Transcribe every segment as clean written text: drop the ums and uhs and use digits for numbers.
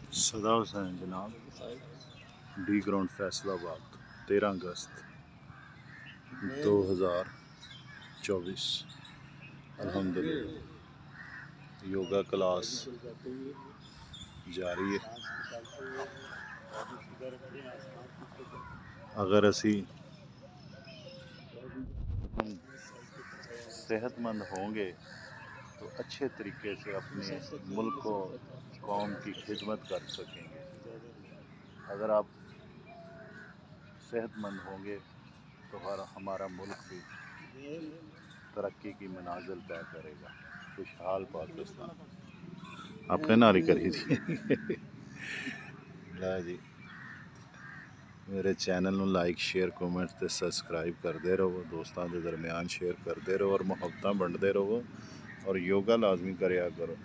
सदा हुसैन जनाब, D ground Faisalabad, 13 अगस्त 2024। अल्हम्दुलिल्लाह योगा क्लास जारी है। अगर असी सेहतमंद होंगे तो अच्छे तरीके से अपने मुल्क को, कौम की खिदमत कर सकेंगे। अगर आप सेहतमंद होंगे तो हमारा मुल्क भी तरक्की की मनाजिल तय करेगा। खुशहाल पाकिस्तान। अपने नारी करी थी ला जी, मेरे चैनल में लाइक शेयर कमेंट ते सब्सक्राइब करते रहो, दोस्तों के दरमियान शेयर करते रहो और मुहब्बत बंटते रहो और योगा लाजमी करया करो।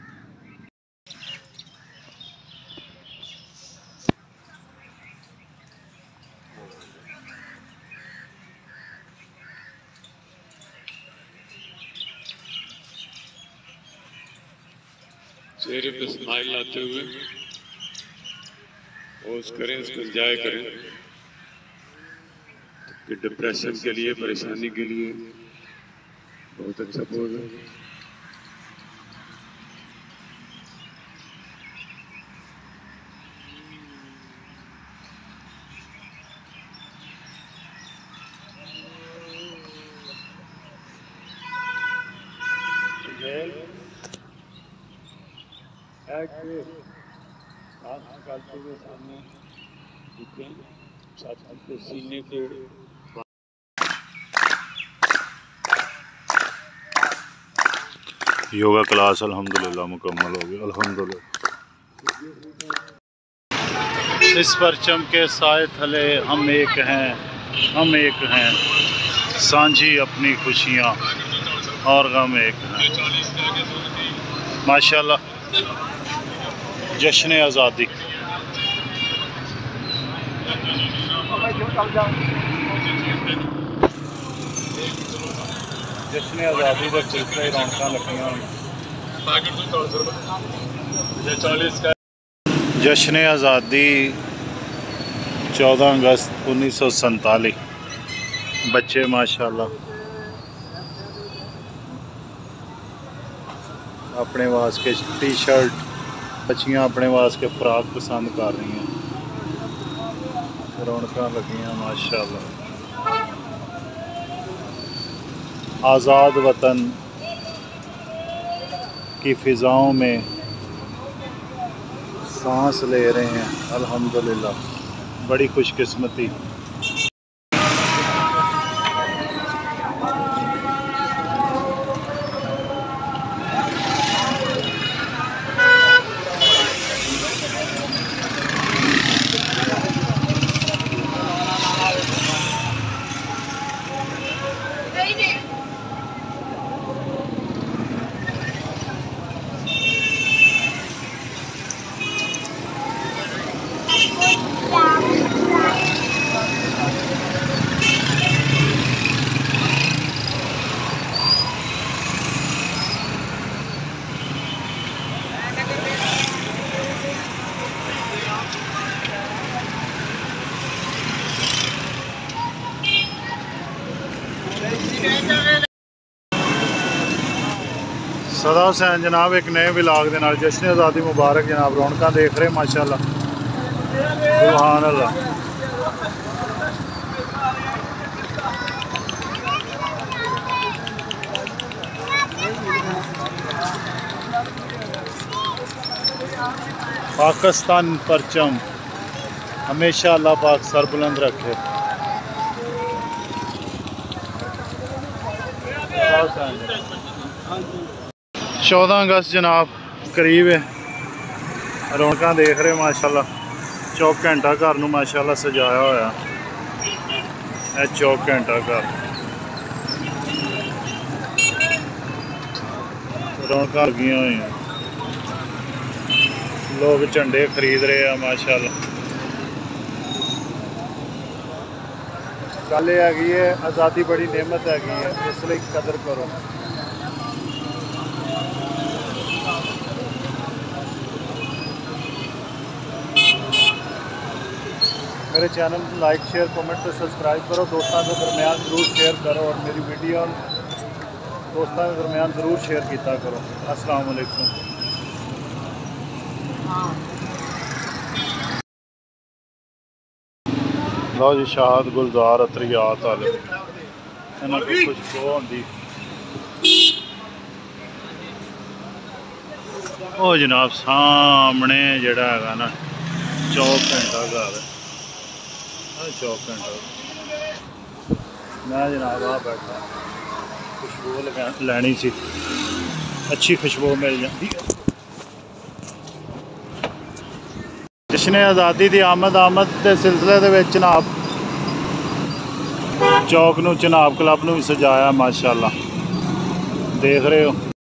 चेहरे पे स्माइल लाते हुए पोज करें, इसको एंजॉय करें। कि डिप्रेशन के लिए, परेशानी के लिए बहुत अच्छा पोज है। निकालते हुए सामने छाती को, सीने को। योगा क्लास अल्हम्दुलिल्लाह मुकम्मल हो गई। अल्हम्दुलिल्लाह इस परचम के साए थले हम एक हैं, हम एक हैं, सांझी अपनी खुशियाँ और गम एक हैं। माशाल्लाह जश्न आज़ादी। जश्न आज़ादी के सिलसिले रौनक लगियां। जश्न आज़ादी 14 अगस्त 1947। बच्चे माशाल्लाह अपने वास्ते टी शर्ट, बच्चियां अपने वास्ते फ्राक पसंद कर रही हैं। रौनक लगियां माशाल्लाह। आज़ाद वतन की फ़िज़ाओं में सांस ले रहे हैं। अल्हम्दुलिल्लाह बड़ी खुशकिस्मती। सदा हुसैन जनाब एक नए विलाग के नाल जश्न आज़ादी मुबारक जनाब। रौनक देख रहे माशाल्लाह, सुभान अल्लाह। पाकिस्तान परचम हमेशा अल्लाह पाक सरबुलंद रखे। 14 अगस्त जनाब करीब है। रौनक देख रहे माशाल्लाह। चौक घंटा घर नूं माशाल्लाह सजाया होया। यह चौक घंटा घर रौनक लगियां हुई हैं। लोग झंडे खरीद रहे हैं माशाल्लाह। गल हैगी है आज़ादी बड़ी नेमत हैगी है, इसलिए कदर करो। मेरे चैनल को लाइक शेयर कमेंट तो सब्सक्राइब करो, दोस्तों के दरमियान ज़रूर शेयर करो और मेरी वीडियो दोस्तों के दरमियान ज़रूर शेयर किया करो। अस्सलाम वालेकुम। लो जी शाहद गुलजार अतरियात वाले इन्हों को खुशबू होंगी। ओ जनाब सामने जड़ा है ना चौक घंटा घर है, चौक घंटा मैं जनाब आ बैठा खुशबू लैनी सी, अच्छी खुशबू मिल जाती है। जश्न आज़ादी की आमद के सिलसिले के जनाब चौक नूं जनाब क्लब नूं भी सजाया माशाअल्लाह, देख रहे हो।